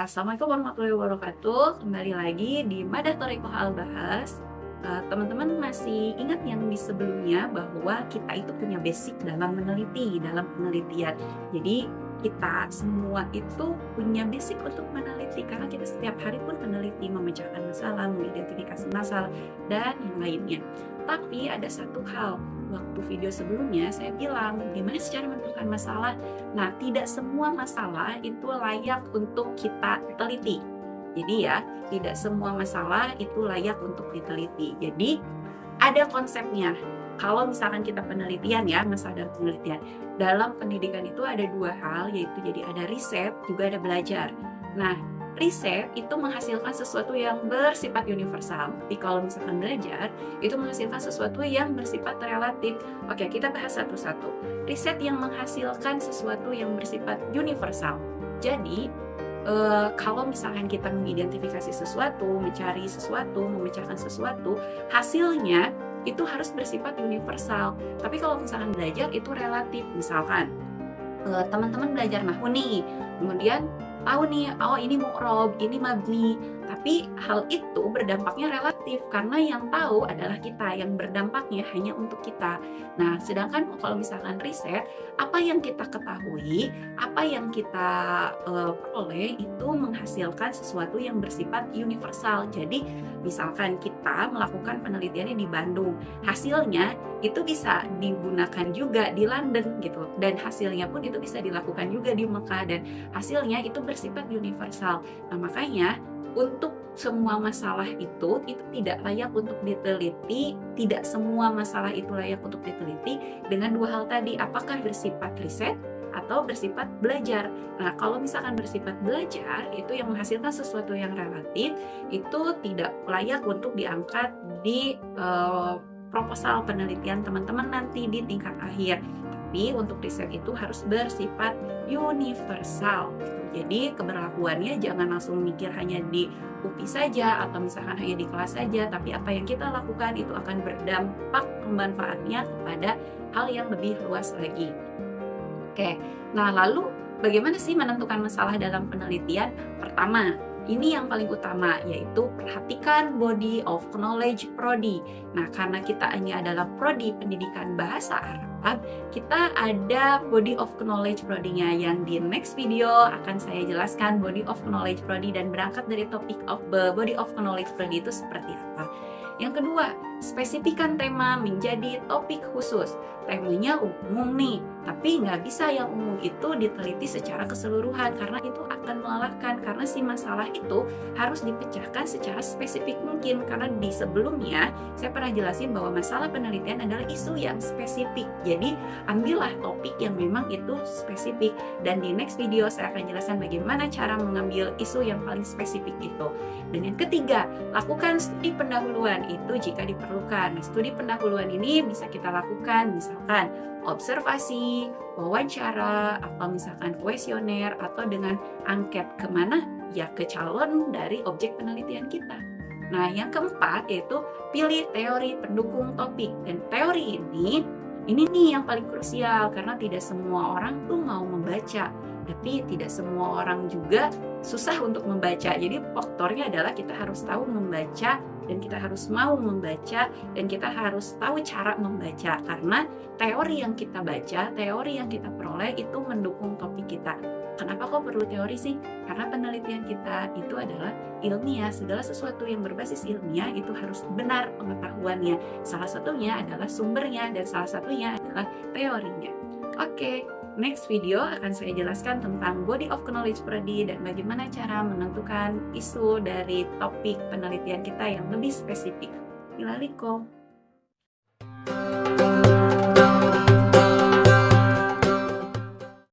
Assalamualaikum warahmatullahi wabarakatuh. Kembali lagi di Madah Thoriko Al-Bahas. Teman-teman masih ingat yang di sebelumnya bahwa kita itu punya basic dalam meneliti, dalam penelitian. Jadi kita semua itu punya basic untuk meneliti karena kita setiap hari pun meneliti, memecahkan masalah, mengidentifikasi masalah, dan yang lainnya. Tapi ada satu hal, waktu video sebelumnya saya bilang gimana cara menentukan masalah. Nah, tidak semua masalah itu layak untuk kita teliti. Jadi ya, tidak semua masalah itu layak untuk diteliti. Jadi ada konsepnya. Kalau misalkan kita penelitian ya, masalah dalam penelitian. Dalam pendidikan itu ada dua hal, yaitu jadi ada riset, juga ada belajar. Nah, riset itu menghasilkan sesuatu yang bersifat universal. Tapi kalau misalkan belajar, itu menghasilkan sesuatu yang bersifat relatif. Oke, kita bahas satu-satu. Riset yang menghasilkan sesuatu yang bersifat universal. Jadi, kalau misalkan kita mengidentifikasi sesuatu, mencari sesuatu, memecahkan sesuatu, hasilnya itu harus bersifat universal. Tapi kalau misalkan belajar itu relatif. Misalkan teman-teman belajar nahwu nih, kemudian tahu nih, oh ini mu'rob, ini mabni, tapi hal itu berdampaknya relatif karena yang tahu adalah kita, yang berdampaknya hanya untuk kita. Nah, sedangkan kalau misalkan riset, apa yang kita ketahui, apa yang kita peroleh itu menghasilkan sesuatu yang bersifat universal. Jadi, misalkan kita melakukan penelitiannya di Bandung, hasilnya itu bisa digunakan juga di London gitu, dan hasilnya pun itu bisa dilakukan juga di Mekah, dan hasilnya itu bersifat universal. Nah, makanya untuk semua masalah itu tidak layak untuk diteliti, tidak semua masalah itu layak untuk diteliti dengan dua hal tadi, apakah bersifat riset atau bersifat belajar. Nah, kalau misalkan bersifat belajar, itu yang menghasilkan sesuatu yang relatif, itu tidak layak untuk diangkat di proposal penelitian teman-teman nanti di tingkat akhir. Tapi untuk riset itu harus bersifat universal. Jadi keberlakuannya jangan langsung mikir hanya di UPI saja atau misalkan hanya di kelas saja, tapi apa yang kita lakukan itu akan berdampak manfaatnya kepada hal yang lebih luas lagi. Oke, nah lalu bagaimana sih menentukan masalah dalam penelitian? Pertama, ini yang paling utama, yaitu perhatikan body of knowledge prodi. Nah, karena kita ini adalah prodi pendidikan bahasa Arab, kita ada body of knowledge prodinya yang di next video akan saya jelaskan body of knowledge prodi dan berangkat dari topik of body of knowledge prodi itu seperti apa. Yang kedua, spesifikkan tema menjadi topik khusus. Temanya umum nih, tapi nggak bisa yang umum itu diteliti secara keseluruhan karena itu akan melelahkan, karena si masalah itu harus dipecahkan secara spesifik mungkin. Karena di sebelumnya saya pernah jelasin bahwa masalah penelitian adalah isu yang spesifik. Jadi ambillah topik yang memang itu spesifik, dan di next video saya akan jelaskan bagaimana cara mengambil isu yang paling spesifik itu. Dan yang ketiga, lakukan studi pendahuluan itu jika diperlukan. Nah, studi pendahuluan ini bisa kita lakukan misalkan observasi, wawancara, atau misalkan kuesioner, atau dengan angket kemana? Ya ke calon dari objek penelitian kita. Nah, yang keempat yaitu pilih teori pendukung topik. Dan teori ini nih yang paling krusial karena tidak semua orang tuh mau membaca, tapi tidak semua orang juga susah untuk membaca. Jadi faktornya adalah kita harus tahu membaca, dan kita harus mau membaca, dan kita harus tahu cara membaca. Karena teori yang kita baca, teori yang kita peroleh itu mendukung topik kita. Kenapa kok perlu teori sih? Karena penelitian kita itu adalah ilmiah. Segala sesuatu yang berbasis ilmiah itu harus benar pengetahuannya. Salah satunya adalah sumbernya, dan salah satunya adalah teorinya. Oke. Next video akan saya jelaskan tentang body of knowledge prodi dan bagaimana cara menentukan isu dari topik penelitian kita yang lebih spesifik. Ilaliko.